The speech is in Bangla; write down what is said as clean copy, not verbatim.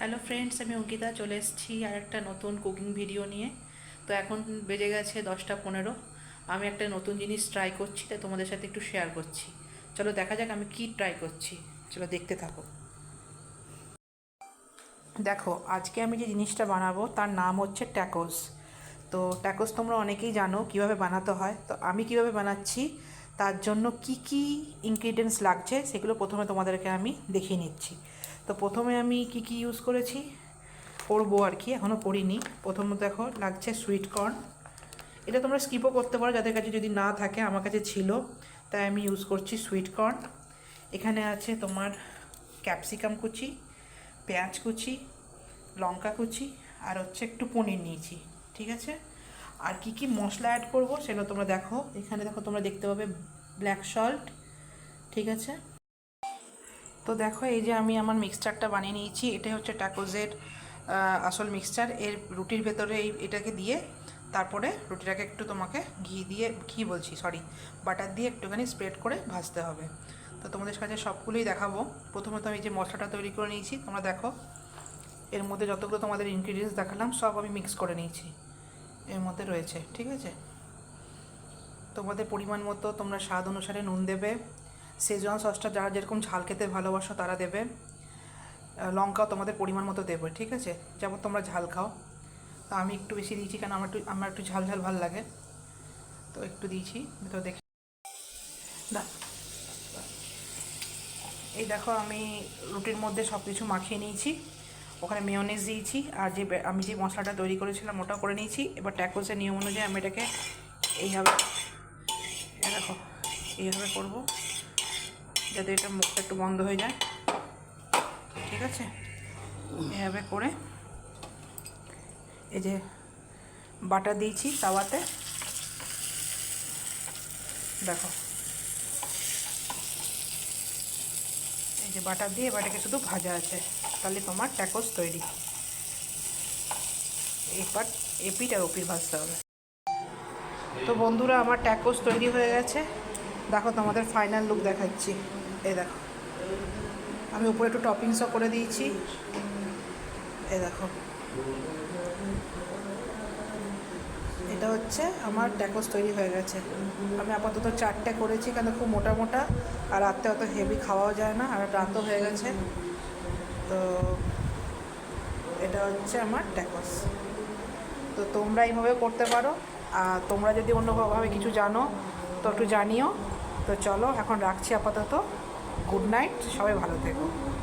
হ্যালো ফ্রেন্ডস, আমি অঙ্কিতা চলে এসেছি আর একটা নতুন কুকিং ভিডিও নিয়ে। তো এখন বেজে গেছে 10টা 15। আমি একটা নতুন জিনিস ট্রাই করছি, তাই তোমাদের সাথে একটু শেয়ার করছি। চলো দেখা যাক আমি কি ট্রাই করছি। চলো দেখতে থাকো। দেখো, আজকে আমি যে জিনিসটা বানাবো তার নাম হচ্ছে ট্যাকোস। তো ট্যাকোস তোমরা অনেকেই জানো কিভাবে বানাতে হয়। তো আমি কিভাবে বানাচ্ছি, তার জন্য কি কি ইনগ্রিডিয়েন্টস লাগছে সেগুলো প্রথমে তোমাদেরকে আমি দেখিয়ে নিচ্ছি। তো প্রথমে আমি কি কি ইউজ করেছি করবো আর কি, এখনও করিনি। প্রথমত দেখো লাগছে সুইট কর্ন। এটা তোমরা স্কিপও করতে পারো যাদের কাছে যদি না থাকে, আমার কাছে ছিল তাই আমি ইউজ করছি সুইট কর্ন। এখানে আছে তোমার ক্যাপসিকাম কুচি, পেঁয়াজ কুচি, লঙ্কা কুচি, আর হচ্ছে একটু পনির নিয়েছি। ঠিক আছে, আর কি কি মশলা অ্যাড করবো সেগুলো তোমরা দেখো। এখানে দেখো তোমরা দেখতে পাবে ব্ল্যাক সল্ট। ঠিক আছে, তো দেখো এই যে আমি আমার মিক্সচারটা বানিয়ে নিয়েছি। এটাই হচ্ছে ট্যাকোজের আসল মিক্সচার। এর রুটির ভেতরে এটাকে দিয়ে তারপরে রুটিটাকে একটু তোমাকে বাটার দিয়ে একটুখানি স্প্রেড করে ভাজতে হবে। তো তোমাদের কাছে সবগুলোই দেখাবো। প্রথমত আমি যে মশলাটা তৈরি করে নিয়েছি তোমরা দেখো, এর মধ্যে যতগুলো তোমাদের ইনগ্রিডিয়েন্টস দেখালাম সব আমি মিক্স করে নিয়েছি, এর মধ্যে রয়েছে। ঠিক আছে, তোমাদের পরিমাণ মতো তোমরা স্বাদ অনুসারে নুন দেবে। শেজওয়ান সসটা যারা যেরকম ঝাল খেতে ভালোবাসো তারা দেবে। লঙ্কাও তোমাদের পরিমাণ মতো দেবে। ঠিক আছে, যেমন তোমরা ঝাল খাও। তো আমি একটু বেশি দিয়েছি কারণ আমার একটু ঝাল ঝাল ভালো লাগে, তো একটু দিয়েছি। তো দেখি দা এই দেখো আমি রুটির মধ্যে সব কিছু মাখিয়ে নিয়েছি। ওখানে মেয়োনেজ দিয়েছি, আর আমি যে মশলাটা তৈরি করেছিলাম ওটাও করে নিয়েছি। এবার ট্যাকোসের নিয়ম অনুযায়ী আমি এটাকে এইভাবে দেখো এইভাবে করবো যাতে এটা মুখটা একটু বন্ধ হয়ে যায়। ঠিক আছে, এভাবে করে এই যে বাটার দিয়েছি তাওয়াতে, দেখো এই যে বাটার দিয়ে এবারটাকে শুধু ভাজা আছে, তাহলে তোমার ট্যাকোস তৈরি। এবার এপিট আর ওপিট ভাজতে হবে। তো বন্ধুরা, আমার ট্যাকোস তৈরি হয়ে গেছে। দেখো তোমাদের ফাইনাল লুক দেখাচ্ছি। এই দেখো আমি উপরে একটু টপিংসও করে দিয়েছি। এই দেখো এটা হচ্ছে আমার ট্যাকোস তৈরি হয়ে গেছে। আমি আপাতত 4টে করেছি কেন খুব মোটা মোটা, আর রাত্রে অত হেভি খাওয়াও যায় না, আর রাতও হয়ে গেছে। তো এটা হচ্ছে আমার ট্যাকোস। তো তোমরা এইভাবে করতে পারো। আর তোমরা যদি অন্যভাবে কিছু জানো তো একটু জানিও। তো চলো এখন রাখছি আপাতত। গুড নাইট, সবাই ভালো থেকো।